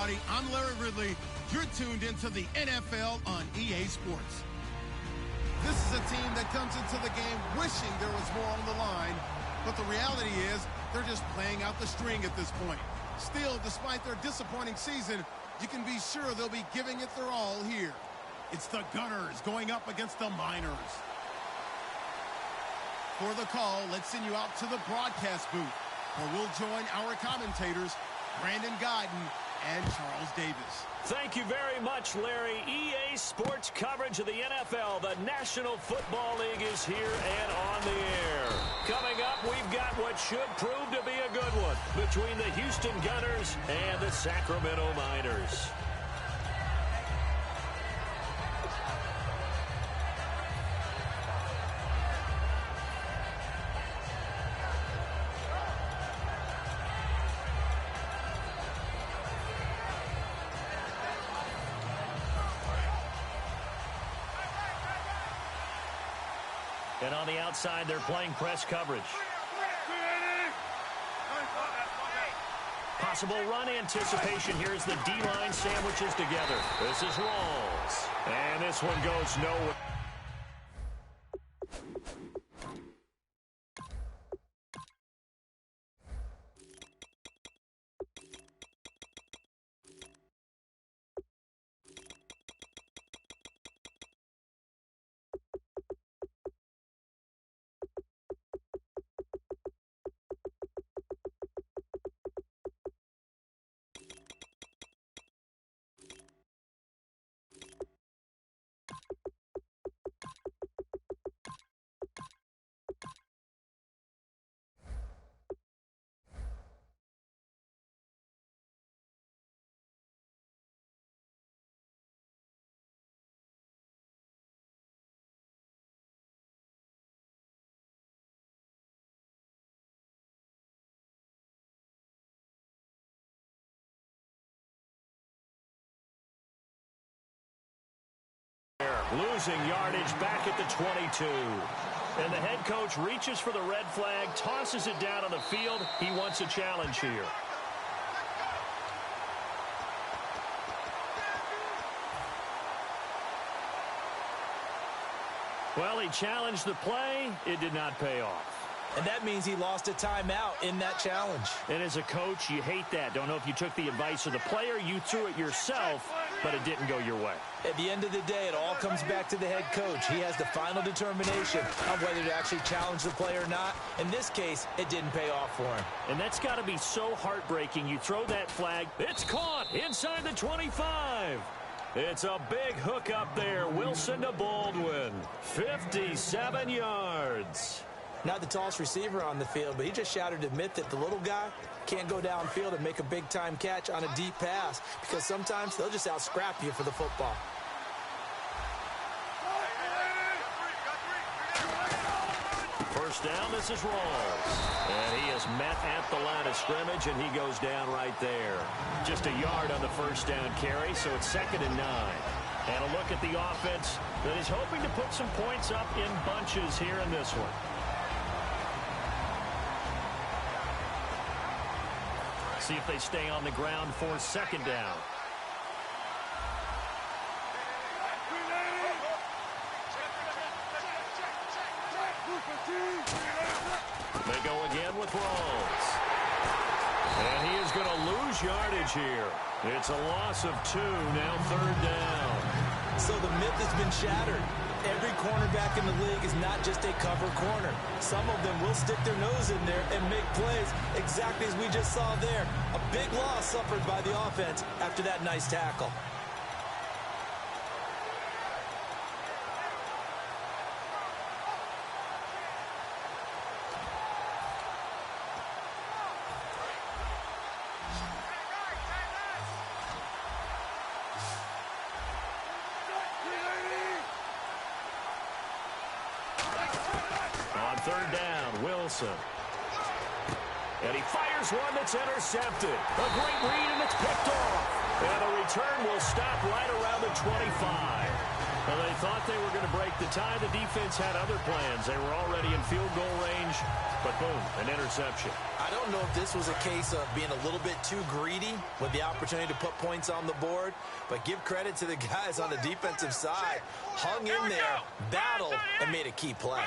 everybody. I'm Larry Ridley. You're tuned into the NFL on EA Sports. This is a team that comes into the game wishing there was more on the line, but the reality is they're just playing out the string at this point. Still, despite their disappointing season, you can be sure they'll be giving it their all here. It's the Gunners going up against the Miners. For the call, let's send you out to the broadcast booth, where we'll join our commentators, Brandon Godden and Charles Davis. Thank you very much, Larry. EA Sports coverage of the NFL. The National Football League is here and on the air. Coming up, we've got what should prove to be a good one between the Houston Gunners and the Sacramento Miners. And on the outside, they're playing press coverage. Possible run anticipation here as the D-line sandwiches together. This is Rawls. And this one goes nowhere. Losing yardage back at the 22. And the head coach reaches for the red flag, tosses it down on the field. He wants a challenge here. Well, he challenged the play. It did not pay off. And that means he lost a timeout in that challenge. And as a coach, you hate that. Don't know if you took the advice of the player, you threw it yourself, but it didn't go your way. At the end of the day, it all comes back to the head coach. He has the final determination of whether to actually challenge the play or not. In this case, it didn't pay off for him. And that's got to be so heartbreaking. You throw that flag. It's caught inside the 25. It's a big hook up there. Wilson to Baldwin. 57 yards. Not the tallest receiver on the field, but he just shouted to admit that the little guy can't go downfield and make a big-time catch on a deep pass because sometimes they'll just out-scrap you for the football. First down, this is Rawls. And he is met at the line of scrimmage, and he goes down right there. Just a yard on the first down carry, so it's 2nd and 9. And a look at the offense that is hoping to put some points up in bunches here in this one. See if they stay on the ground for 2nd down. They go again with Rawls. And he is going to lose yardage here. It's a loss of 2, now 3rd down. So the myth has been shattered. Every cornerback in the league is not just a cover corner. Some of them will stick their nose in there and make plays exactly as we just saw there. A big loss suffered by the offense after that nice tackle. Third down, Wilson. And he fires one that's intercepted. A great read, and it's picked off. And the return will stop right around the 25. Well, they thought they were going to break the tie. The defense had other plans. They were already in field goal range scrimmage, but boom, an interception. I don't know if this was a case of being a little bit too greedy with the opportunity to put points on the board, but give credit to the guys on the defensive side. Hung in there, battled, and made a key play.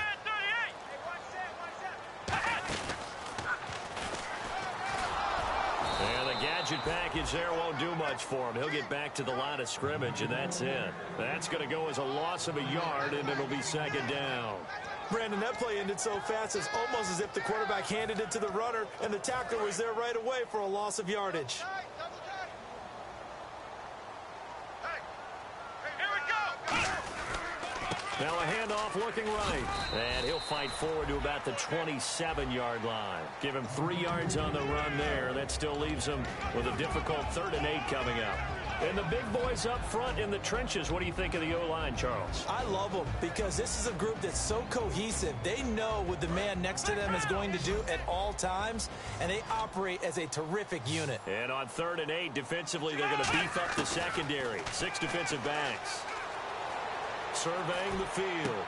And the gadget package there won't do much for him. He'll get back to the line of scrimmage, and that's it. That's going to go as a loss of a yard, and it'll be second down. Brandon, that play ended so fast, it's almost as if the quarterback handed it to the runner, and the tackler was there right away for a loss of yardage. Now a handoff looking right. And he'll fight forward to about the 27-yard line. Give him 3 yards on the run there. That still leaves him with a difficult 3rd and 8 coming up. And the big boys up front in the trenches, what do you think of the O-line, Charles? I love them because this is a group that's so cohesive. They know what the man next to them is going to do at all times, and they operate as a terrific unit. And on 3rd and 8, defensively, they're going to beef up the secondary. 6 defensive backs. Surveying the field.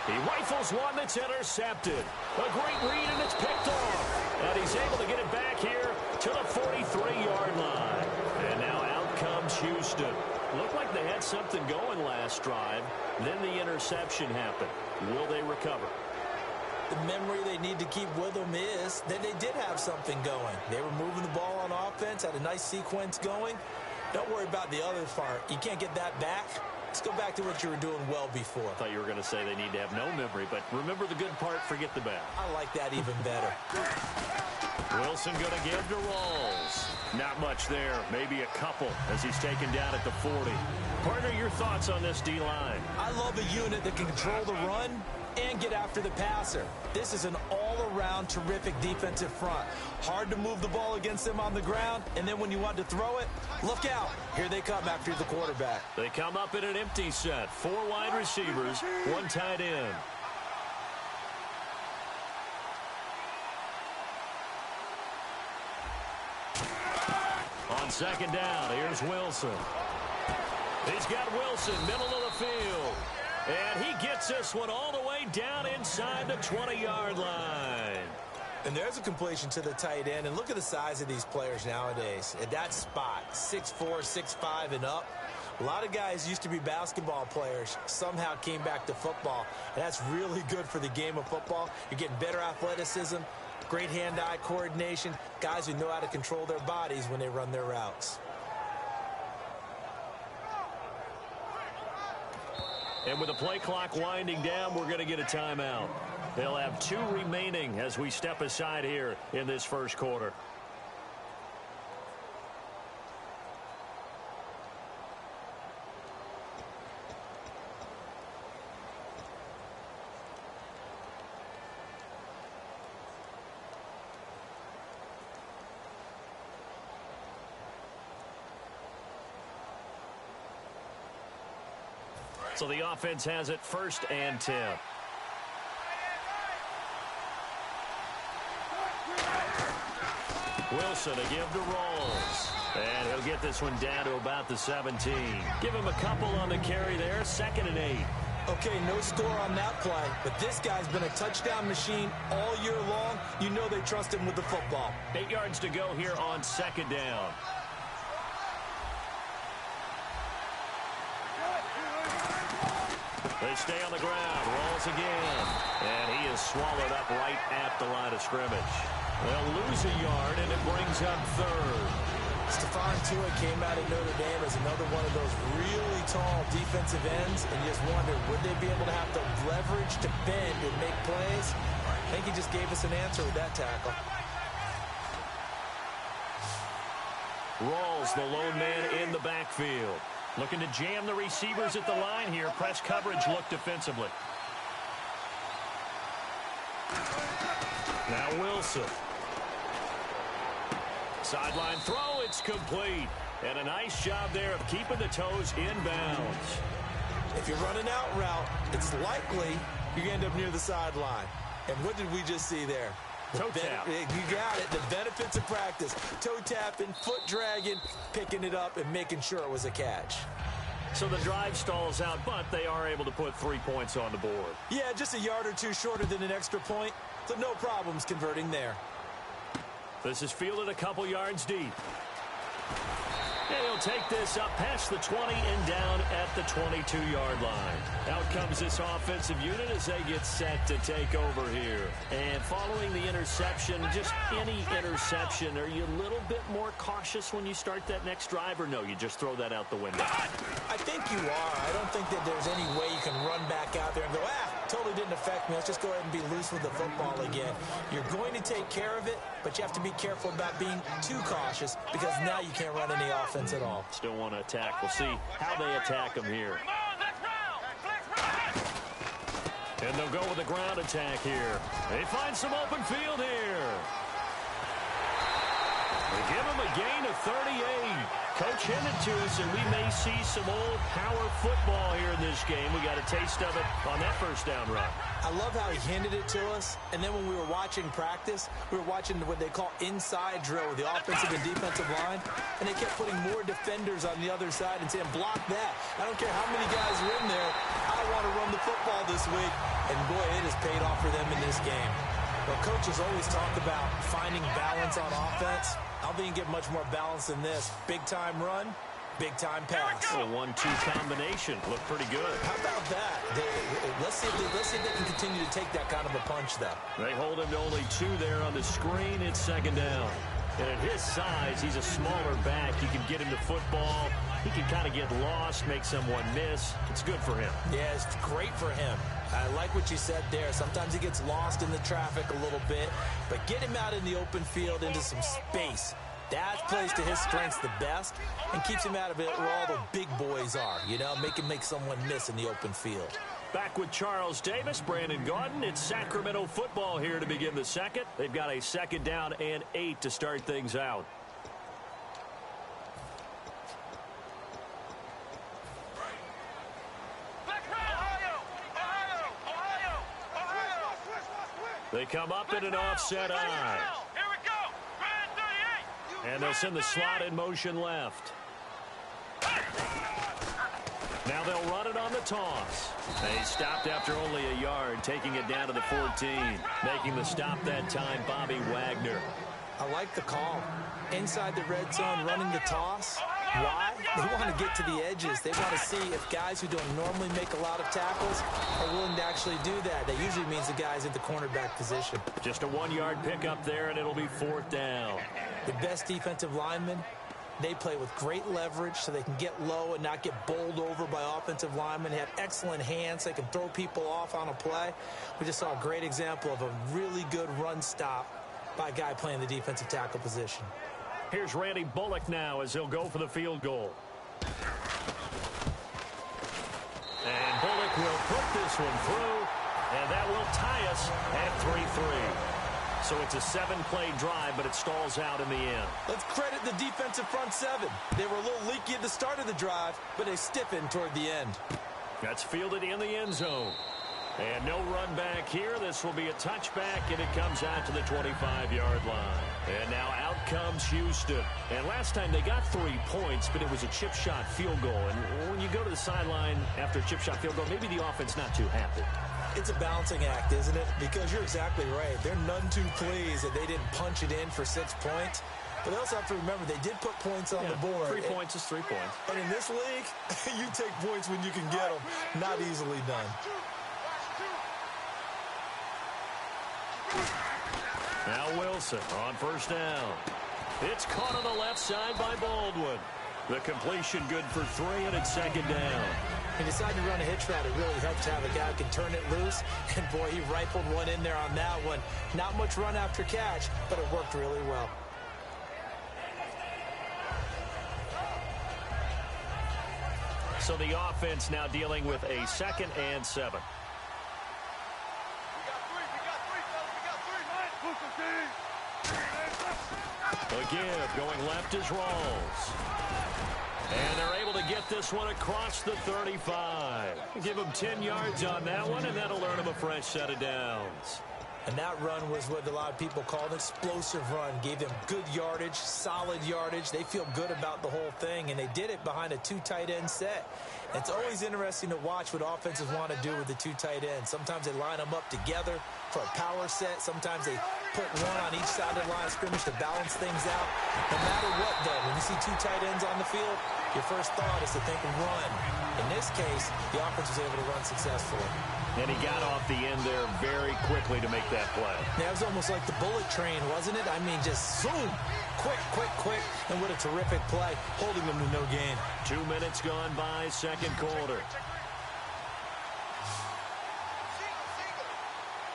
He rifles one that's intercepted. A great read, and it's picked off. And he's able to get it back here to the 43-yard line. And now out comes Houston. Looked like they had something going last drive. Then the interception happened. Will they recover? The memory they need to keep with them is that they did have something going. They were moving the ball on offense, had a nice sequence going. Don't worry about the other part. You can't get that back. Let's go back to what you were doing well before. I thought you were going to say they need to have no memory, but remember the good part, forget the bad. I like that even better. Wilson going to give to Rawls. Not much there, maybe a couple as he's taken down at the 40. Partner, your thoughts on this D-line? I love a unit that can control the run and get after the passer. This is an all-around terrific defensive front. Hard to move the ball against them on the ground, and then when you want to throw it, look out. Here they come after the quarterback. They come up in an empty set. 4 wide receivers, 1 tight end. On second down, here's Wilson. He's got Wilson, middle of the field. And he gets this one all the way down inside the 20-yard line. And there's a completion to the tight end. And look at the size of these players nowadays. At that spot, 6'4", 6'5", and up. A lot of guys used to be basketball players, somehow came back to football. And that's really good for the game of football. You're getting better athleticism, great hand-eye coordination, guys who know how to control their bodies when they run their routes. And with the play clock winding down, we're going to get a timeout. They'll have 2 remaining as we step aside here in this first quarter. So the offense has it 1st and 10. Wilson to give to Rawls. And he'll get this one down to about the 17. Give him a couple on the carry there. 2nd and 8. Okay, no score on that play, but this guy's been a touchdown machine all year long. You know they trust him with the football. 8 yards to go here on 2nd down. They stay on the ground. Rawls again. And he is swallowed up right at the line of scrimmage. They'll lose a yard, and it brings up 3rd. Stephon Tuitt came out of Notre Dame as another one of those really tall defensive ends, and you just wonder, would they be able to have the leverage to bend and make plays? I think he just gave us an answer with that tackle. Rawls, the lone man in the backfield. Looking to jam the receivers at the line here. Press coverage look defensively. Now Wilson. Sideline throw, it's complete. And a nice job there of keeping the toes inbounds. If you're running out route, it's likely you're going to end up near the sideline. And what did we just see there? Toe tap. You got it. The benefits of practice. Toe tapping, foot dragging, picking it up, and making sure it was a catch. So the drive stalls out, but they are able to put 3 points on the board. Yeah, just a yard or two shorter than an extra point, so no problems converting there. This is fielded a couple yards deep. And he'll take this up past the 20 and down at the 22-yard line. Out comes this offensive unit as they get set to take over here. And following the interception, just any interception, are you a little bit more cautious when you start that next drive, or no, you just throw that out the window? I think you are. I don't think that there's any way you can run back out there and go, totally didn't affect me. Let's just go ahead and be loose with the football again. You're going to take care of it, but you have to be careful about being too cautious because now you can't run any offense at all. Still want to attack. We'll see how they attack them here. And they'll go with a ground attack here. They find some open field here. They give him a gain of 38. Coach hinted to us, and we may see some old power football here in this game. We got a taste of it on that first down run. I love how he hinted it to us, and then when we were watching practice, we were watching what they call inside drill with the offensive and defensive line, and they kept putting more defenders on the other side and saying, block that. I don't care how many guys are in there. I want to run the football this week, and boy, it has paid off for them in this game. Well, coaches always talk about finding balance on offense. I don't think you can get much more balance than this. Big-time run, big-time pass. A 1-2 combination. Looked pretty good. How about that? Let's see if they can continue to take that kind of a punch, though. They hold him to only 2 there on the screen. It's second down. And at his size, he's a smaller back. You can get him to football. He can kind of get lost, make someone miss. It's good for him. Yeah, it's great for him. I like what you said there. Sometimes he gets lost in the traffic a little bit, but get him out in the open field into some space. That plays to his strengths the best and keeps him out of it where all the big boys are, you know, make someone miss in the open field. Back with Charles Davis, Brandon Gaudin. It's Sacramento football here to begin the second. They've got a second down and 8 to start things out. They come up in an offset eye. Here we go. 38. And they'll send the slot in motion left. Now they'll run it on the toss. They stopped after only a yard, taking it down to the 14. Making the stop that time, Bobby Wagner. I like the call. Inside the red zone, running the toss. Why? They want to get to the edges. They want to see if guys who don't normally make a lot of tackles are willing to actually do that. That usually means the guys in the cornerback position. Just a 1-yard pickup there, and it'll be 4th down. The best defensive linemen, they play with great leverage so they can get low and not get bowled over by offensive linemen. They have excellent hands. They can throw people off on a play. We just saw a great example of a really good run stop by a guy playing the defensive tackle position. Here's Randy Bullock now as he'll go for the field goal. And Bullock will put this one through, and that will tie us at 3-3. So it's a 7-play drive, but it stalls out in the end. Let's credit the defensive front 7. They were a little leaky at the start of the drive, but they stiffened toward the end. That's fielded in the end zone. And no run back here. This will be a touchback, and it comes out to the 25-yard line. And now out comes Houston. And last time they got 3 points, but it was a chip shot field goal. And when you go to the sideline after a chip shot field goal, maybe the offense not too happy. It's a balancing act, isn't it? Because you're exactly right. They're none too pleased that they didn't punch it in for 6 points. But they also have to remember they did put points on the board. 3 points is 3 points. And in this league, you take points when you can get them. Not easily done. Now Wilson on first down. It's caught on the left side by Baldwin. The completion good for 3, and it's second down. He decided to run a hitch route. It really helps to have a guy who can turn it loose. And, boy, he rifled one in there on that one. Not much run after catch, but it worked really well. So the offense now dealing with a 2nd and 7. A give going left is Rawls. And they're able to get this one across the 35. Give them 10 yards on that one, and that'll earn them a fresh set of downs. And that run was what a lot of people call an explosive run. Gave them good yardage, solid yardage. They feel good about the whole thing, and they did it behind a 2 tight end set. It's always interesting to watch what offenses want to do with the 2 tight ends. Sometimes they line them up together for a power set. Sometimes they put one on each side of the line of scrimmage to balance things out. No matter what, though, when you see 2 tight ends on the field, your first thought is to think run. In this case, the offense was able to run successfully. And he got off the end there very quickly to make that play. That was almost like the bullet train, wasn't it? I mean, just zoom. Quick, quick, quick. And what a terrific play, holding them to no gain. 2 minutes gone by, second quarter.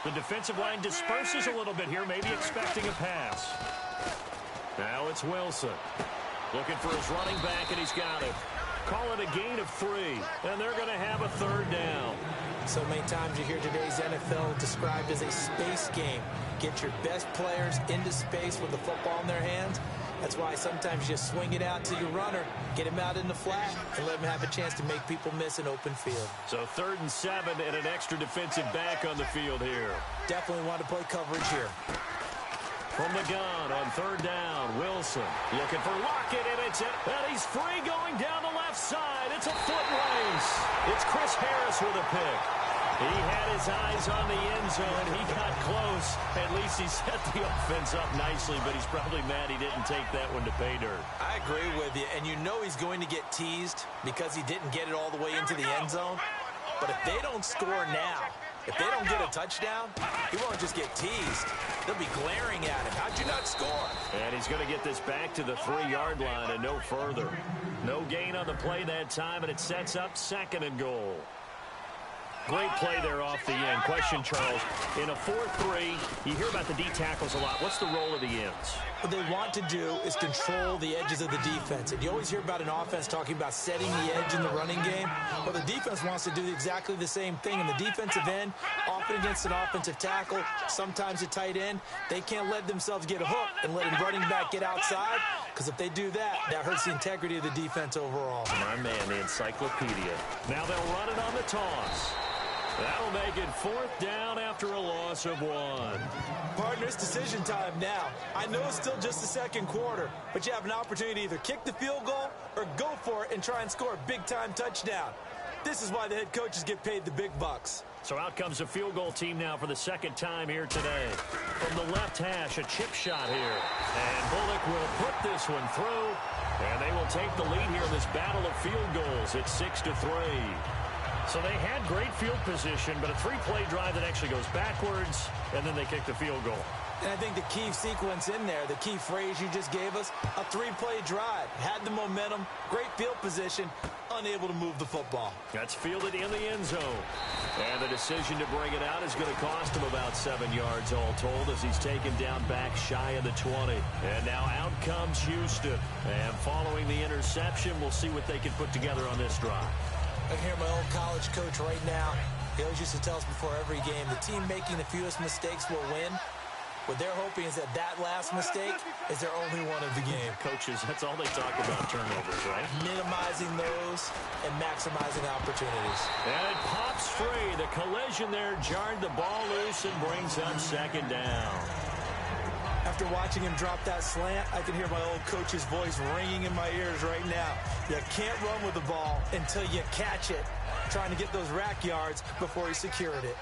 The defensive line disperses a little bit here, maybe expecting a pass. Now it's Wilson. Looking for his running back, and he's got it. Call it a gain of 3, and they're going to have a third down. So many times you hear today's NFL described as a space game. Get your best players into space with the football in their hands. That's why sometimes you just swing it out to your runner, get him out in the flat, and let him have a chance to make people miss an open field. So 3rd and 7 and an extra defensive back on the field here. Definitely want to play coverage here. From the gun on 3rd down, Wilson looking for Lockett, and it's it. And he's free going down the left side. It's a foot race. It's Chris Harris with a pick. He had his eyes on the end zone. He got close. At least he set the offense up nicely, but he's probably mad he didn't take that one to pay dirt. I agree with you, and you know he's going to get teased because he didn't get it all the way into the end zone. But if they don't score now, if they don't get a touchdown, he won't just get teased. They'll be glaring at him. How'd you not score? And he's going to get this back to the 3-yard line and no further. No gain on the play that time, and it sets up 2nd and goal. Great play there off the end. Question, Charles, in a 4-3, you hear about the D tackles a lot. What's the role of the ends? What they want to do is control the edges of the defense. And you always hear about an offense talking about setting the edge in the running game. Well, the defense wants to do exactly the same thing. In the defensive end, often against an offensive tackle, sometimes a tight end, they can't let themselves get a hook and let a running back get outside. Because if they do that, that hurts the integrity of the defense overall. My man, the encyclopedia. Now they'll run it on the toss. That'll make it 4th down after a loss of 1. Partner, it's decision time now. I know it's still just the second quarter, but you have an opportunity to either kick the field goal or go for it and try and score a big-time touchdown. This is why the head coaches get paid the big bucks. So out comes a field goal team now for the second time here today. From the left hash, a chip shot here. And Bullock will put this one through, and they will take the lead here in this battle of field goals. It's 6-3. So they had great field position, but a 3-play drive that actually goes backwards, and then they kick the field goal. And I think the key sequence in there, the key phrase you just gave us, a 3-play drive. Had the momentum, great field position, unable to move the football. That's fielded in the end zone. And the decision to bring it out is going to cost him about 7 yards all told as he's taken down back shy of the 20. And now out comes Houston. And following the interception, we'll see what they can put together on this drive. I can hear my old college coach right now. He always used to tell us before every game, the team making the fewest mistakes will win. What they're hoping is that last mistake is their only one of the game. Coaches, that's all they talk about, turnovers, right? Minimizing those and maximizing opportunities. And it pops free. The collision there jarred the ball loose and brings up 2nd down. After watching him drop that slant, I can hear my old coach's voice ringing in my ears right now. You can't run with the ball until you catch it. Trying to get those rack yards before he secured it.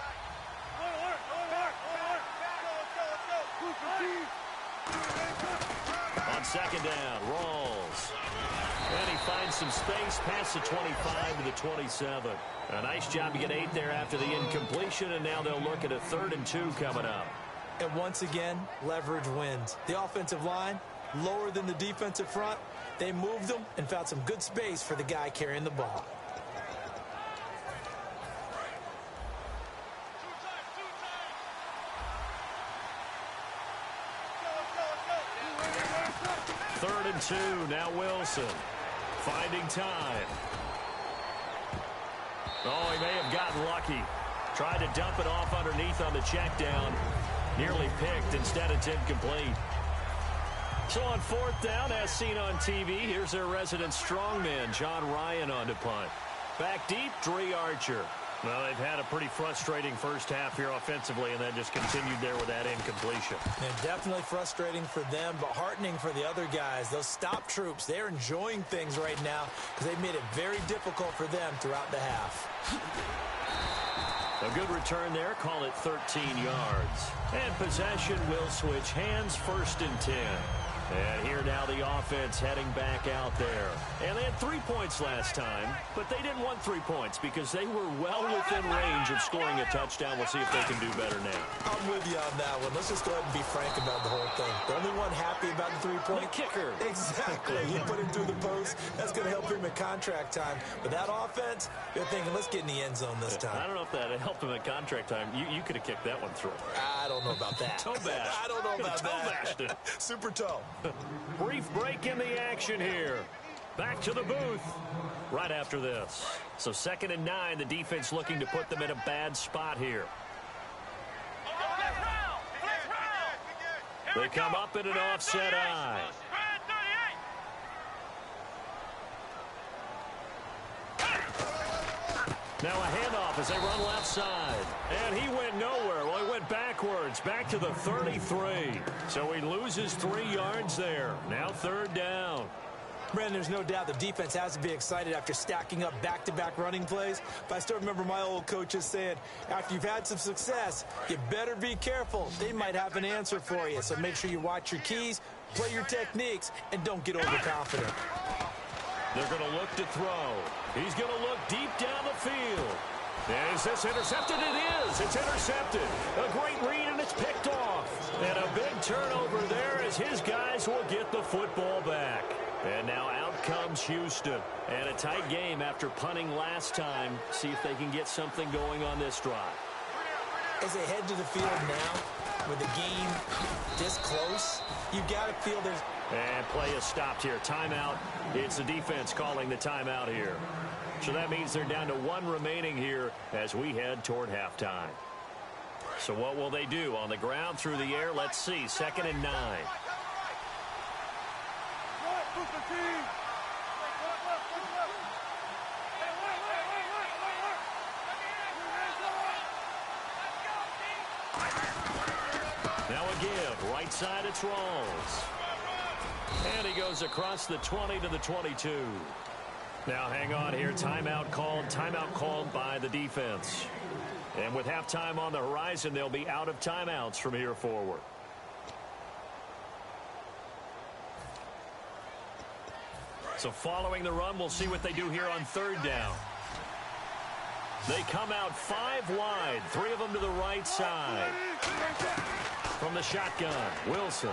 On 2nd down, Rawls. And he finds some space past the 25 to the 27. A nice job to get 8 there after the incompletion, and now they'll look at a 3rd and 2 coming up. And once again, leverage wins. The offensive line, lower than the defensive front. They moved them and found some good space for the guy carrying the ball. Third and 2, now Wilson. Finding time. Oh, he may have gotten lucky. Tried to dump it off underneath on the check down. Nearly picked. Instead, it's incomplete. So on 4th down, as seen on TV, here's their resident strongman, John Ryan, on to punt. Back deep, Dre Archer. Well, they've had a pretty frustrating first half here offensively, and then just continued there with that incompletion. And definitely frustrating for them, but heartening for the other guys. Those stop troops, they're enjoying things right now because they've made it very difficult for them throughout the half. A good return there. Call it 13 yards. And possession will switch hands, 1st and 10. And here now the offense heading back out there. And they had 3 points last time, but they didn't want 3 points because they were well within range of scoring a touchdown. We'll see if they can do better now. I'm with you on that one. Let's just go ahead and be frank about the whole thing. The only one happy about the 3-point. The kicker. Exactly. He put it through the post. That's going to help him in contract time. But that offense, they're thinking, let's get in the end zone this time. I don't know if that helped him at contract time. You could have kicked that one through. I don't know about that. Toe bash. I don't know about toe that. bashed it. Super toe. Brief break in the action here. Back to the booth right after this. So 2nd and 9, the defense looking to put them in a bad spot here. They come up in an offset eye. Now a handoff as they run left side. And he went nowhere. Well, he went backwards, back to the 33. So he loses 3 yards there. Now 3rd down. Brandon, there's no doubt the defense has to be excited after stacking up back-to-back running plays. But I still remember my old coaches saying, after you've had some success, you better be careful. They might have an answer for you. So make sure you watch your keys, play your techniques, and don't get overconfident. They're going to look to throw. He's going to look deep down the field. Is this intercepted? It is. It's intercepted. A great read, and it's picked off. And a big turnover there as his guys will get the football back. And now out comes Houston. And a tight game after punting last time. See if they can get something going on this drive. As they head to the field now, with the game this close, you got to feel there's... And play is stopped here. Timeout. It's the defense calling the timeout here. So that means they're down to 1 remaining here as we head toward halftime. So what will they do? On the ground, through the air? Let's see. 2nd and 9. Now a give. Right side, it's Rawls. And he goes across the 20 to the 22. Now hang on here. Timeout called by the defense. And with halftime on the horizon, they'll be out of timeouts from here forward. So following the run, we'll see what they do here on 3rd down. They come out 5 wide, 3 of them to the right side. From the shotgun, Wilson.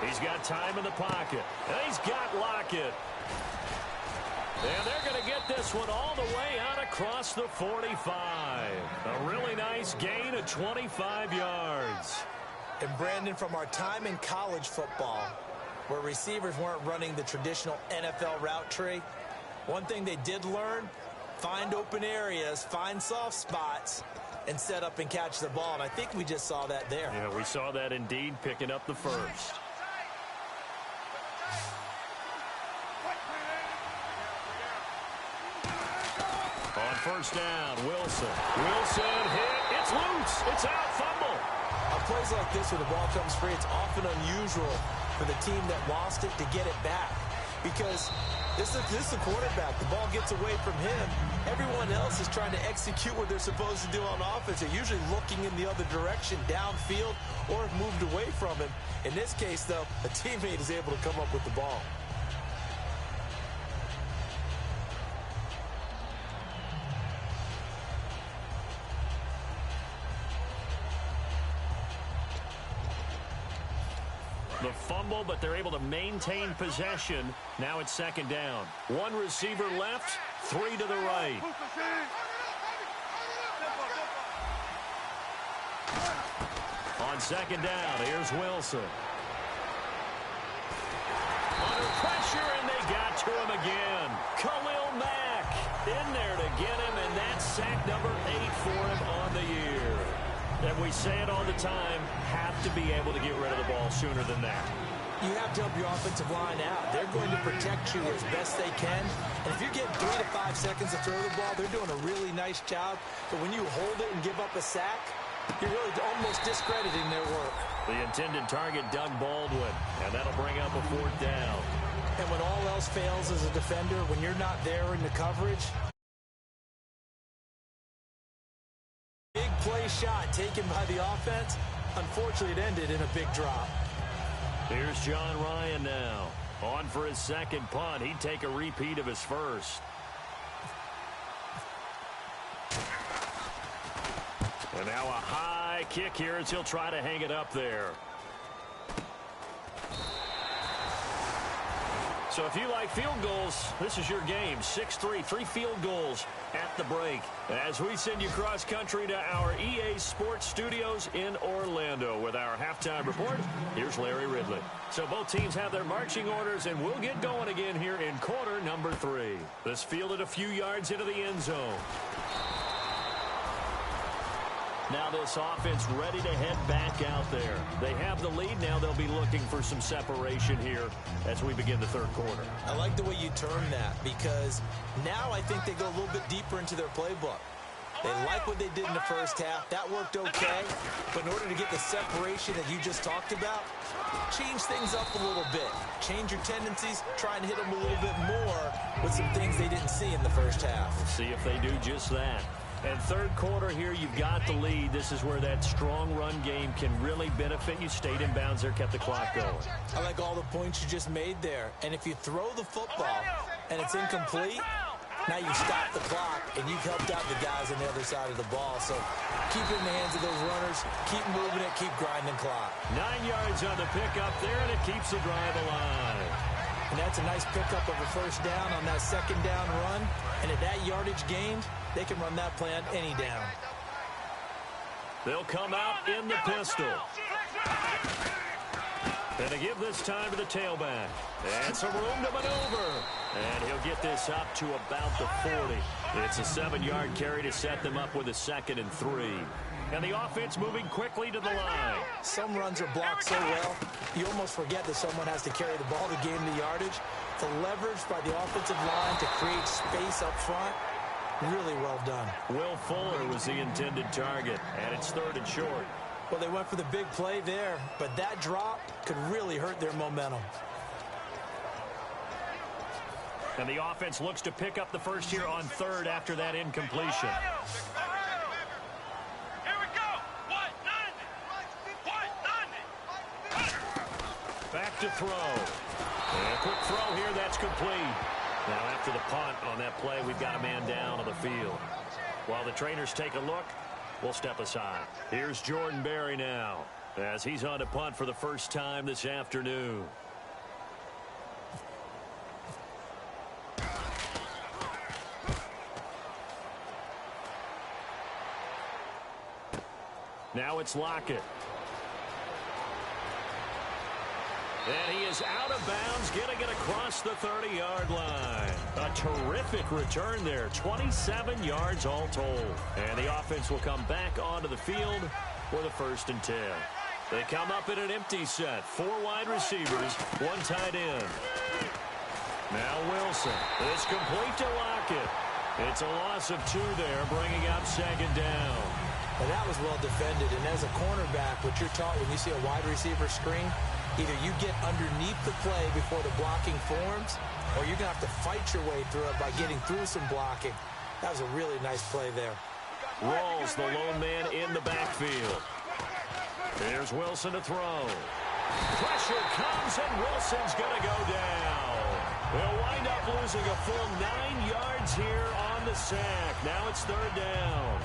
He's got time in the pocket. And he's got Lockett. And they're going to get this one all the way out across the 45. A really nice gain of 25 yards. And Brandon, from our time in college football, where receivers weren't running the traditional NFL route tree, one thing they did learn, find open areas, find soft spots, and set up and catch the ball. And I think we just saw that there. Yeah, we saw that indeed, picking up the first. On 1st down, Wilson. Wilson hit. It's loose. It's out. Fumble. On plays like this where the ball comes free, it's often unusual for the team that lost it to get it back. Because this is the quarterback. The ball gets away from him. Everyone else is trying to execute what they're supposed to do on offense. They're usually looking in the other direction, downfield, or have moved away from him. In this case, though, a teammate is able to come up with the ball. The fumble, but they're able to maintain possession. Now it's 2nd down. 1 receiver left, 3 to the right. On 2nd down, here's Wilson. Under pressure, and they got to him again. Khalil Mack in there to get him, and that's sack number 8 for him on the year. And we say it all the time, have to be able to get rid of the ball sooner than that. You have to help your offensive line out. They're going to protect you as best they can. And if you're getting 3 to 5 seconds to throw the ball, they're doing a really nice job. But when you hold it and give up a sack, you're really almost discrediting their work. The intended target, Doug Baldwin, and that'll bring up a 4th down. And when all else fails as a defender, when you're not there in the coverage, big play shot taken by the offense. Unfortunately, it ended in a big drop. Here's John Ryan now. On for his second punt. He'd take a repeat of his first. And now a high kick here as he'll try to hang it up there. So if you like field goals, this is your game. 6-3, 3 field goals at the break. As we send you cross country to our EA Sports Studios in Orlando with our halftime report, here's Larry Ridley. So both teams have their marching orders, and we'll get going again here in quarter number 3. This fielded a few yards into the end zone. Now this offense ready to head back out there. They have the lead. Now they'll be looking for some separation here as we begin the third quarter. I like the way you term that, because now I think they go a little bit deeper into their playbook. They like what they did in the first half. That worked okay. But in order to get the separation that you just talked about, change things up a little bit. Change your tendencies. Try and hit them a little bit more with some things they didn't see in the first half. We'll see if they do just that. And third quarter here, you've got the lead. This is where that strong run game can really benefit you. Stayed in bounds there, kept the clock going. I like all the points you just made there. And if you throw the football and it's incomplete, now you stop the clock and you've helped out the guys on the other side of the ball. So keep it in the hands of those runners. Keep moving it. Keep grinding clock. 9 yards on the pickup there, and it keeps the drive alive. And that's a nice pickup of a first down on that second down run. And at that yardage gained, they can run that play on any down. They'll come out in the pistol. And to give this time to the tailback. And some room to maneuver. And he'll get this up to about the 40. It's a 7-yard carry to set them up with a 2nd and 3. And the offense moving quickly to the line. Some runs are blocked so well, you almost forget that someone has to carry the ball to gain the yardage. The leverage by the offensive line to create space up front, really well done. Will Fuller was the intended target, and it's 3rd and short. Well, they went for the big play there, but that drop could really hurt their momentum. And the offense looks to pick up the first here on 3rd after that incompletion. Back to throw. And a quick throw here, that's complete. Now after the punt on that play, we've got a man down on the field. While the trainers take a look, we'll step aside. Here's Jordan Berry now as he's on to punt for the first time this afternoon. Now it's Lockett. And he is out of bounds, getting it across the 30-yard line. A terrific return there, 27 yards all told. And the offense will come back onto the field with a 1st and 10. They come up in an empty set. 4 wide receivers, 1 tight end. Now Wilson. It's complete to Lockett. It's a loss of 2 there, bringing up 2nd down. Well, that was well defended. And as a cornerback, what you're taught when you see a wide receiver screen, either you get underneath the play before the blocking forms, or you're going to have to fight your way through it by getting through some blocking. That was a really nice play there. Rawls, the lone man in the backfield. Here's Wilson to throw. Pressure comes, and Wilson's going to go down. They'll wind up losing a full 9 yards here on the sack. Now it's 3rd down.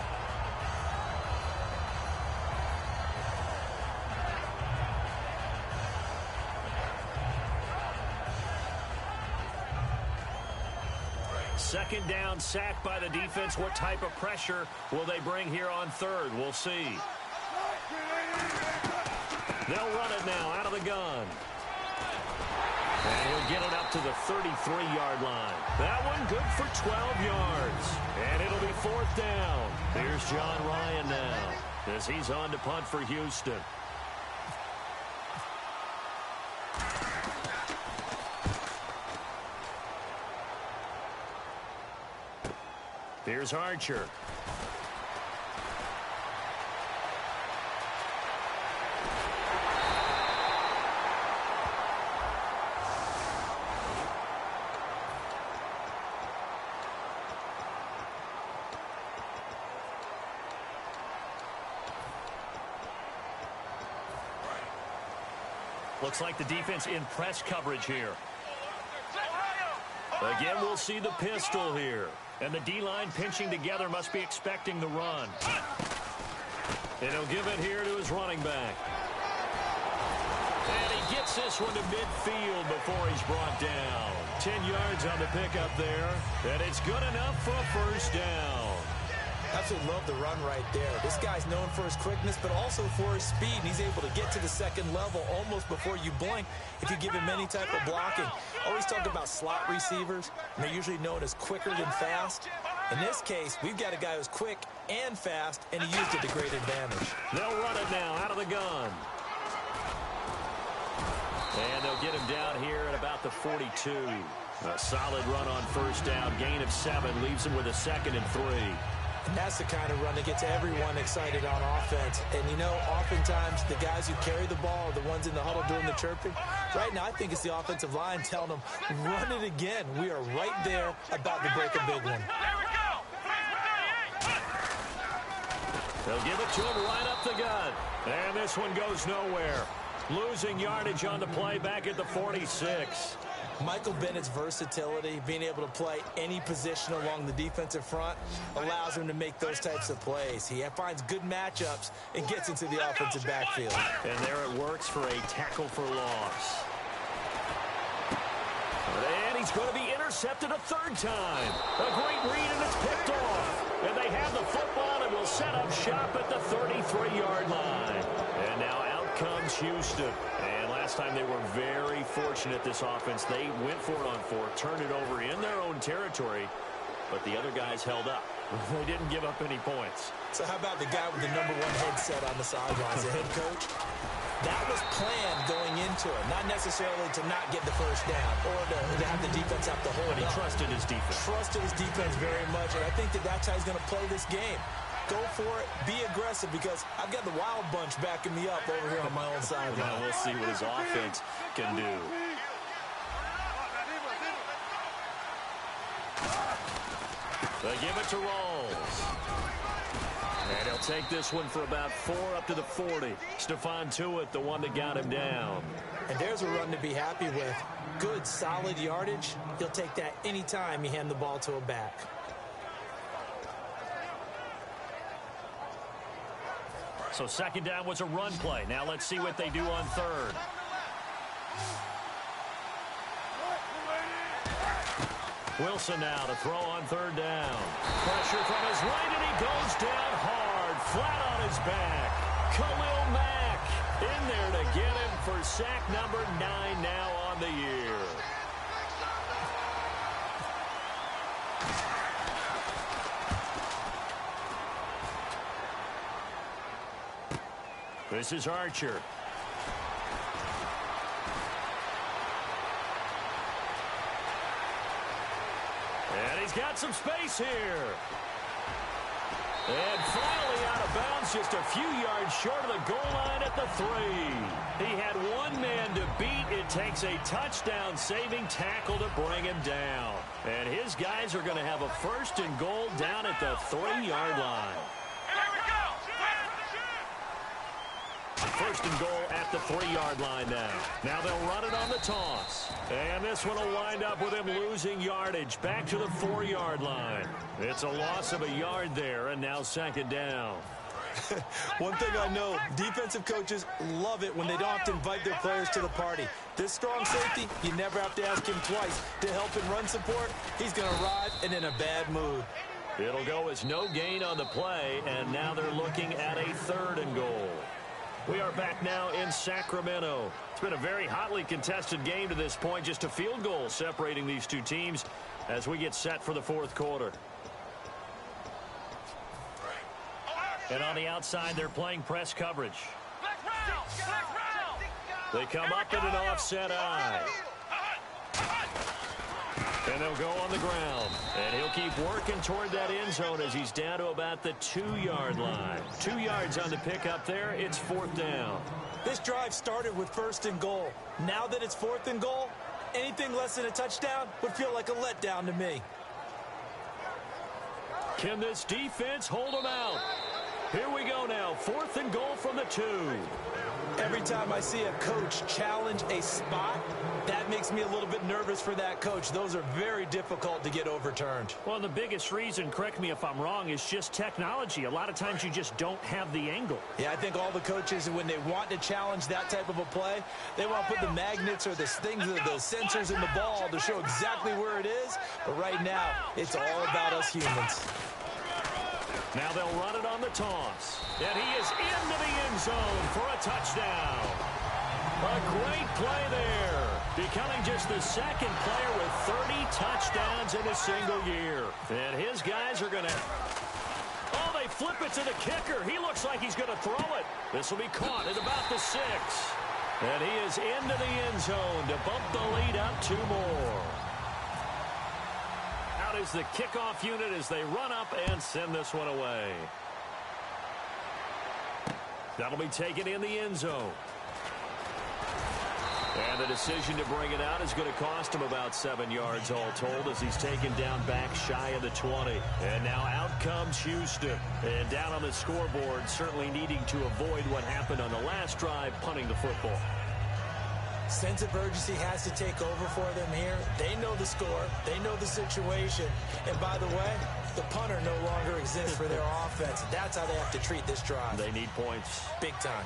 Second down, sack by the defense. What type of pressure will they bring here on 3rd? We'll see. They'll run it now out of the gun. And he'll get it up to the 33-yard line. That one good for 12 yards. And it'll be 4th down. Here's John Ryan now as he's on to punt for Houston. Here's Archer. Looks like the defense in press coverage here. Again, we'll see the pistol here. And the D-line pinching together must be expecting the run. And he'll give it here to his running back. And he gets this one to midfield before he's brought down. 10 yards on the pickup there. And it's good enough for a first down. Absolutely love the run right there. This guy's known for his quickness, but also for his speed. And he's able to get to the second level almost before you blink if you give him any type of blocking. Always talk about slot receivers, and they're usually known as quicker than fast. In this case, we've got a guy who's quick and fast, and he used it to great advantage. They'll run it now out of the gun. And they'll get him down here at about the 42. A solid run on first down. Gain of 7 leaves him with a 2nd and 3. And that's the kind of run that gets everyone excited on offense. And, you know, oftentimes the guys who carry the ball are the ones in the huddle doing the chirping. Right now, I think it's the offensive line telling them, run it again. We are right there about to break a big one. They'll give it to him right up the gut. And this one goes nowhere. Losing yardage on the play back at the 46. Michael Bennett's versatility, being able to play any position along the defensive front, allows him to make those types of plays. He finds good matchups and gets into the offensive backfield. And there it works for a tackle for loss. And he's going to be intercepted a 3rd time. A great read, and it's picked off. And they have the football and will set up shop at the 33-yard line. And now out comes Houston. And last time they were very fortunate, this offense. They went for it on 4, turned it over in their own territory, but the other guys held up. They didn't give up any points. So how about the guy with the #1 headset on the sidelines, the head coach? That was planned going into it, not necessarily to not get the first down or to have the defense have to hold it. But he trusted his defense. Trusted his defense very much, and I think that's how he's going to play this game. Go for it, be aggressive, because I've got the wild bunch backing me up over here on my own sideline. Well, we'll see what his offense can do. They give it to Rawls. And he'll take this one for about 4 up to the 40. Stephon Tuitt, the one that got him down. And there's a run to be happy with. Good, solid yardage. He'll take that anytime you hand the ball to a back. So 2nd down was a run play. Now let's see what they do on 3rd. Wilson now to throw on 3rd down. Pressure from his right, and he goes down hard, flat on his back. Khalil Mack in there to get him for sack number 9 now on the year. This is Archer. And he's got some space here. And finally out of bounds, just a few yards short of the goal line at the 3. He had one man to beat. It takes a touchdown-saving tackle to bring him down. And his guys are going to have a 1st and goal down at the 3-yard line. 1st and goal at the 3-yard line now. Now they'll run it on the toss. And this one will wind up with him losing yardage back to the 4-yard line. It's a loss of a yard there, and now 2nd down. One thing I know, defensive coaches love it when they don't have to invite their players to the party. This strong safety, you never have to ask him twice to help in run support. He's going to arrive and in a bad mood. It'll go as no gain on the play, and now they're looking at a 3rd and goal. We are back now in Sacramento. It's been a very hotly contested game to this point. Just a field goal separating these two teams as we get set for the 4th quarter. And on the outside, they're playing press coverage. They come up in an offset eye. And they'll go on the ground. And he'll keep working toward that end zone as he's down to about the 2-yard line. 2 yards on the pick up there. It's 4th down. This drive started with 1st and goal. Now that it's 4th and goal, anything less than a touchdown would feel like a letdown to me. Can this defense hold them out? Here we go now. 4th and goal from the 2. Every time I see a coach challenge a spot, that makes me a little bit nervous for that coach. Those are very difficult to get overturned. Well, the biggest reason, correct me if I'm wrong, is just technology. A lot of times you just don't have the angle. Yeah, I think all the coaches, when they want to challenge that type of a play, they want to put the magnets or the things, the sensors in the ball to show exactly where it is. But right now, it's all about us humans. Now they'll run it on the toss. And he is into the end zone for a touchdown. A great play there. Becoming just the 2nd player with 30 touchdowns in a single year. And his guys are going to... Oh, they flip it to the kicker. He looks like he's going to throw it. This will be caught at about the 6. And he is into the end zone to bump the lead up 2 more. Out is the kickoff unit as they run up and send this one away. That'll be taken in the end zone. And the decision to bring it out is going to cost him about 7 yards all told as he's taken down back shy of the 20. And now out comes Houston. And down on the scoreboard, certainly needing to avoid what happened on the last drive, punting the football. Sense of urgency has to take over for them here. They know the score. They know the situation. And by the way, the punter no longer exists for their offense. That's how they have to treat this drive. They need points. Big time.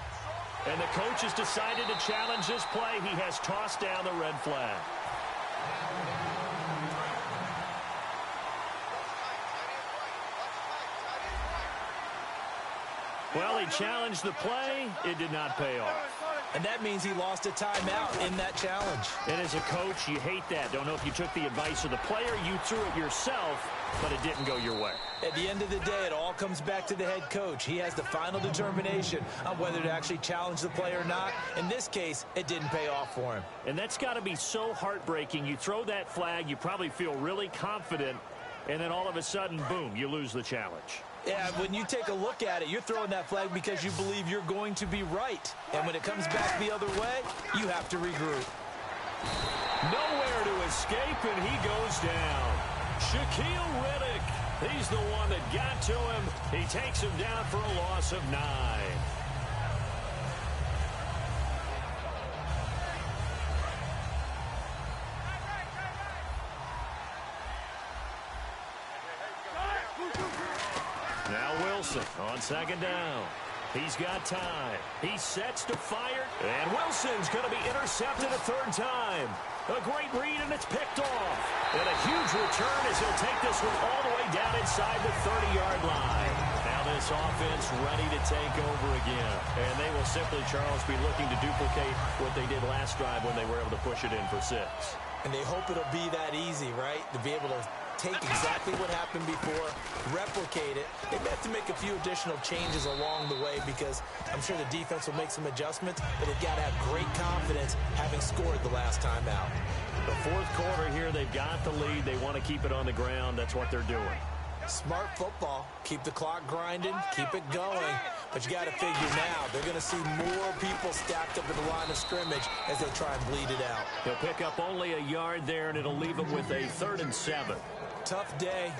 And the coach has decided to challenge this play. He has tossed down the red flag. Well, he challenged the play. It did not pay off. And that means he lost a timeout in that challenge. And as a coach, you hate that. Don't know if you took the advice of the player, you threw it yourself, but it didn't go your way. At the end of the day, it all comes back to the head coach. He has the final determination on whether to actually challenge the play or not. In this case, it didn't pay off for him. And that's got to be so heartbreaking. You throw that flag, you probably feel really confident, and then all of a sudden, boom, you lose the challenge. Yeah, when you take a look at it, you're throwing that flag because you believe you're going to be right. And when it comes back the other way, you have to regroup. Nowhere to escape, and he goes down. Shaquille Riddick, he's the one that got to him. He takes him down for a loss of 9. Now Wilson on 2nd down. He's got time. He sets to fire, and Wilson's going to be intercepted a 3rd time. A great read, and it's picked off. And a huge return as he'll take this one all the way down inside the 30-yard line. Now this offense ready to take over again. And they will simply, Charles, be looking to duplicate what they did last drive when they were able to push it in for 6. And they hope it'll be that easy, right? To be able to take exactly what happened before, replicate it. They have to make a few additional changes along the way because I'm sure the defense will make some adjustments, but they've got to have great confidence having scored the last time out. The 4th quarter here, they've got the lead. They want to keep it on the ground. That's what they're doing. Smart football. Keep the clock grinding, keep it going. But you got to figure now, they're going to see more people stacked up at the line of scrimmage as they try and bleed it out. He'll pick up only a yard there, and it'll leave him with a 3rd and 7. Tough day,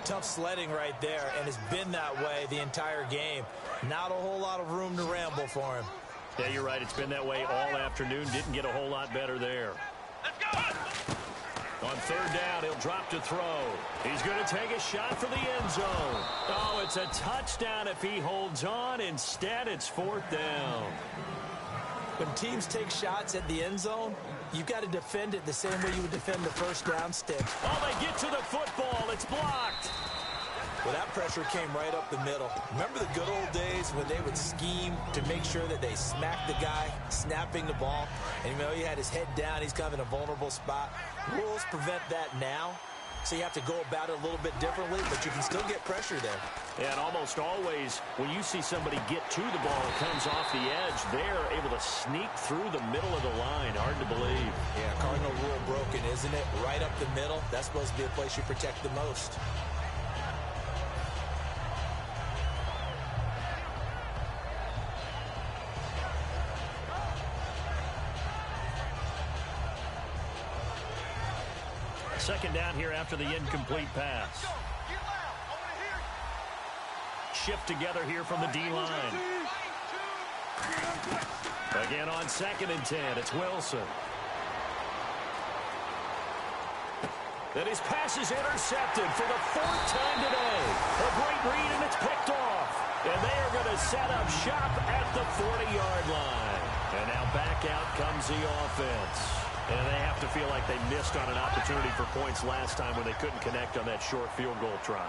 tough sledding right there, and it's been that way the entire game. Not a whole lot of room to ramble for him. Yeah, you're right. It's been that way all afternoon. Didn't get a whole lot better there. Let's go! On 3rd down, he'll drop to throw. He's going to take a shot for the end zone. Oh, it's a touchdown if he holds on. Instead, it's 4th down. When teams take shots at the end zone, you've got to defend it the same way you would defend the 1st down stick. Oh, they get to the football. It's blocked. Well, that pressure came right up the middle. Remember the good old days when they would scheme to make sure that they smacked the guy snapping the ball? And, you know, he had his head down. He's kind of in a vulnerable spot. Rules prevent that now. so you have to go about it a little bit differently, but you can still get pressure there. And almost always, when you see somebody get to the ball and comes off the edge, they're able to sneak through the middle of the line. Hard to believe. Yeah, cardinal rule broken, isn't it? Right up the middle. That's supposed to be a place you protect the most. Second down here after the incomplete pass. Shift together here from the D-line. Again on 2nd and 10, it's Wilson. And his pass is intercepted for the 4th time today. A great read, and it's picked off. And they are going to set up shop at the 40-yard line. And now back out comes the offense. And they have to feel like they missed on an opportunity for points last time when they couldn't connect on that short field goal try.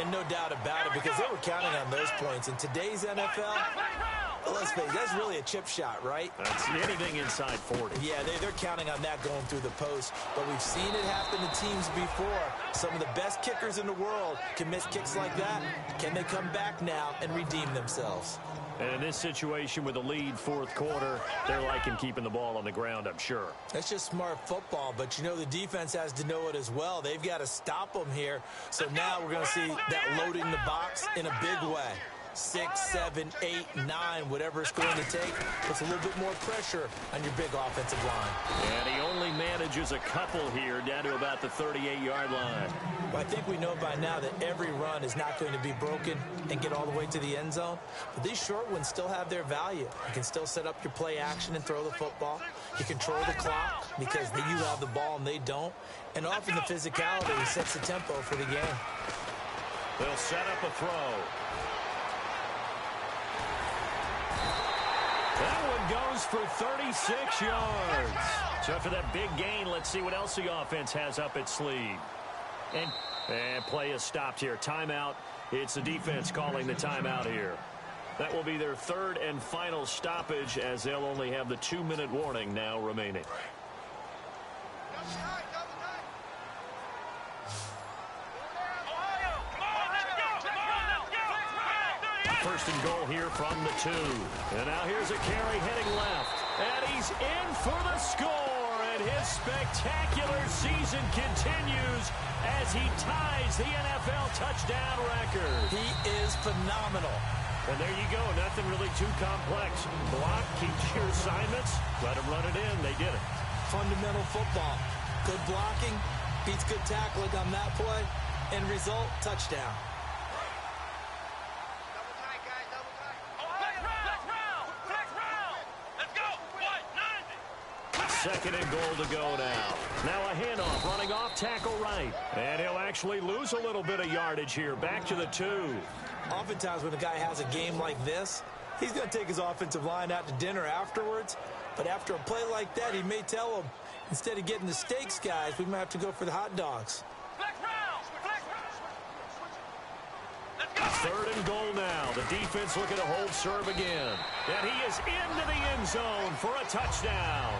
And no doubt about it, because they were counting on those points. In today's NFL, let's face it, that's really a chip shot, right? That's anything inside 40. Yeah, they're counting on that going through the post. But we've seen it happen to teams before. Some of the best kickers in the world can miss kicks like that. Can they come back now and redeem themselves? And in this situation with a lead 4th quarter, they're liking keeping the ball on the ground, I'm sure. That's just smart football, but you know the defense has to know it as well. They've got to stop them here. So now we're going to see that loading the box in a big way. 6, 7, 8, 9, whatever it's going to take, puts a little bit more pressure on your big offensive line. And he only manages a couple here down to about the 38-yard line. Well, I think we know by now that every run is not going to be broken and get all the way to the end zone. But these short ones still have their value. You can still set up your play action and throw the football. You control the clock because you have the ball and they don't. And often the physicality sets the tempo for the game. They'll set up a throw. That one goes for 36 yards. So after that big gain, let's see what else the offense has up its sleeve. And play is stopped here. Timeout. It's the defense calling the timeout here. That will be their 3rd and final stoppage, as they'll only have the 2-minute warning now remaining. First and goal here from the 2. And now here's a carry heading left. And he's in for the score. And his spectacular season continues as he ties the NFL touchdown record. He is phenomenal. And there you go. Nothing really too complex. Block, keep your assignments. Let him run it in. They did it. Fundamental football. Good blocking beats good tackling on that play. End result, touchdown. Second and goal to go now. Now a handoff, running off tackle right. And he'll actually lose a little bit of yardage here. Back to the 2. Oftentimes when a guy has a game like this, he's going to take his offensive line out to dinner afterwards. But after a play like that, he may tell them, instead of getting the steaks, guys, we might have to go for the hot dogs. 3rd and goal now. The defense looking to hold serve again. And he is into the end zone for a touchdown.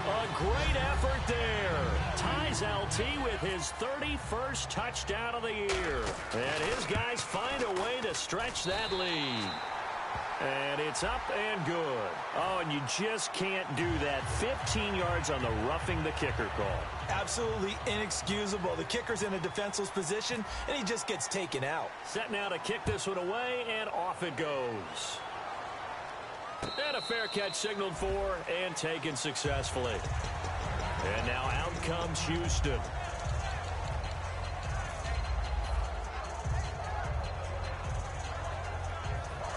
A great effort there. Ties LT with his 31st touchdown of the year. And his guys find a way to stretch that lead. And it's up and good. Oh, and you just can't do that. 15 yards on the roughing the kicker call. Absolutely inexcusable. The kicker's in a defenseless position, and he just gets taken out. Set now to kick this one away, and off it goes. And a fair catch signaled for and taken successfully. And now out comes Houston.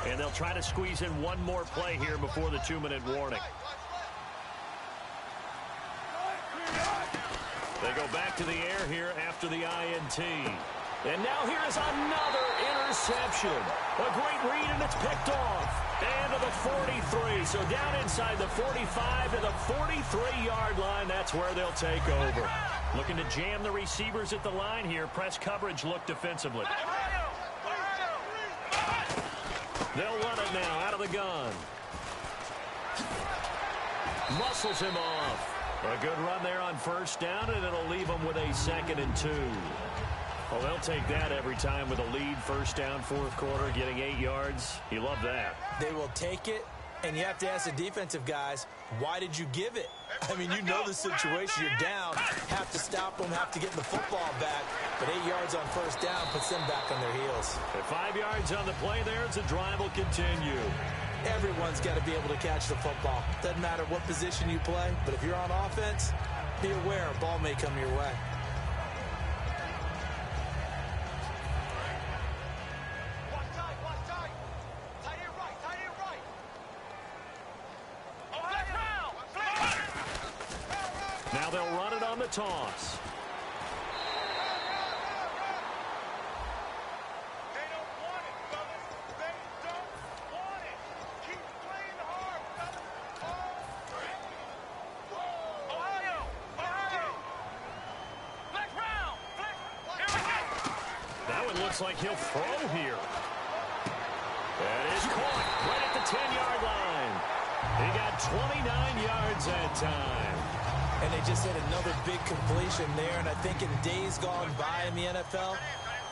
And they'll try to squeeze in one more play here before the 2-minute warning. They go back to the air here after the INT. And now here is another interception. A great read, and it's picked off. And to the 43. So down inside the 45 to the 43-yard line. That's where they'll take over. Looking to jam the receivers at the line here. Press coverage look defensively. They'll run it now out of the gun. Muscles him off. A good run there on first down, and it'll leave them with a 2nd and 2. Well, they'll take that every time with a lead, first down, fourth quarter, getting 8 yards. You love that. They will take it, and you have to ask the defensive guys, why did you give it? I mean, you know the situation. You're down, have to stop them, have to get the football back. But 8 yards on first down puts them back on their heels. At 5 yards on the play there, the drive will continue. Everyone's got to be able to catch the football. Doesn't matter what position you play, but if you're on offense, be aware a ball may come your way. Now they'll run it on the toss. They don't want it, fellas. They don't want it. Keep playing hard, fellas. Ohio! Ohio! Flex round! Flex! Here we go! That one looks like he'll throw here. That is caught right at the 10-yard line. He got 29 yards that time. And they just had another big completion there. And I think in days gone by in the NFL,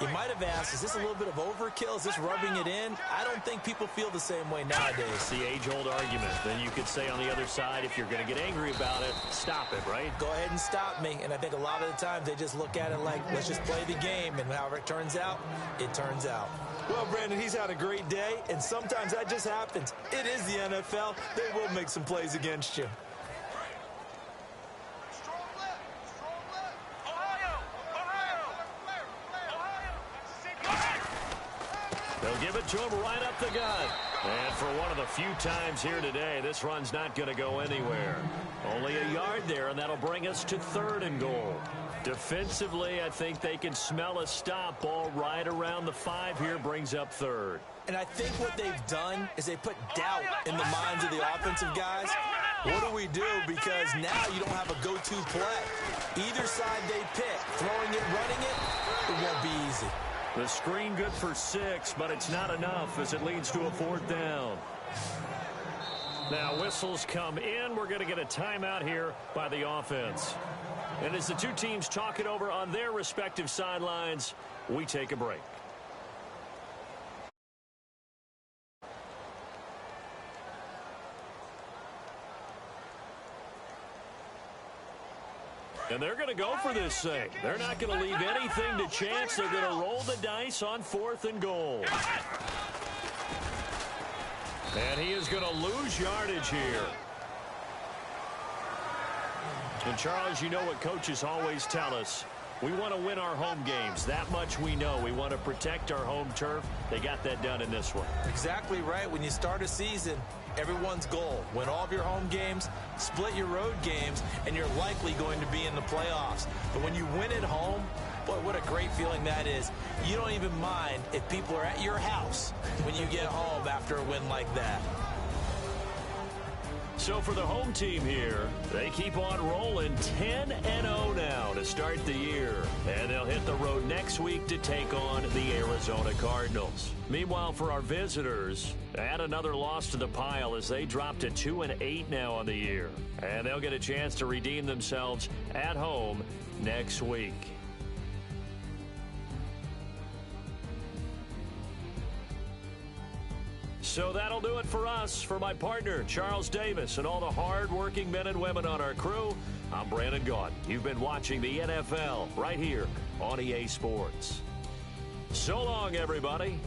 you might have asked, is this a little bit of overkill? Is this rubbing it in? I don't think people feel the same way nowadays. It's the age-old argument. Then you could say on the other side, if you're going to get angry about it, stop it, right? Go ahead and stop me. And I think a lot of the times they just look at it like, let's just play the game. And however it turns out, it turns out. Well, Brandon, he's had a great day. And sometimes that just happens. It is the NFL. They will make some plays against you. They'll give it to him right up the gut. And for one of the few times here today, this run's not going to go anywhere. Only a yard there, and that'll bring us to 3rd and goal. Defensively, I think they can smell a stop. Ball right around the 5 here, brings up 3rd. And I think what they've done is they put doubt in the minds of the offensive guys. What do we do? Because now you don't have a go-to play. Either side they pick, throwing it, running it, it won't be easy. The screen good for 6, but it's not enough as it leads to a 4th down. Now whistles come in. We're going to get a timeout here by the offense. And as the two teams talk it over on their respective sidelines, we take a break. And they're going to go for this thing. They're not going to leave anything to chance. They're going to roll the dice on 4th and goal. And he is going to lose yardage here. And, Charles, you know what coaches always tell us. We want to win our home games. That much we know. We want to protect our home turf. They got that done in this one. Exactly right. When you start a season, everyone's goal, win all of your home games, split your road games, and you're likely going to be in the playoffs. But when you win at home, boy, what a great feeling that is. You don't even mind if people are at your house when you get home after a win like that. So for the home team here, they keep on rolling 10-0 now to start the year. And they'll hit the road next week to take on the Arizona Cardinals. Meanwhile, for our visitors, add another loss to the pile as they drop to 2-8 now on the year. And they'll get a chance to redeem themselves at home next week. So that'll do it for us. For my partner, Charles Davis, and all the hard-working men and women on our crew, I'm Brandon Gaudin. You've been watching the NFL right here on EA Sports. So long, everybody.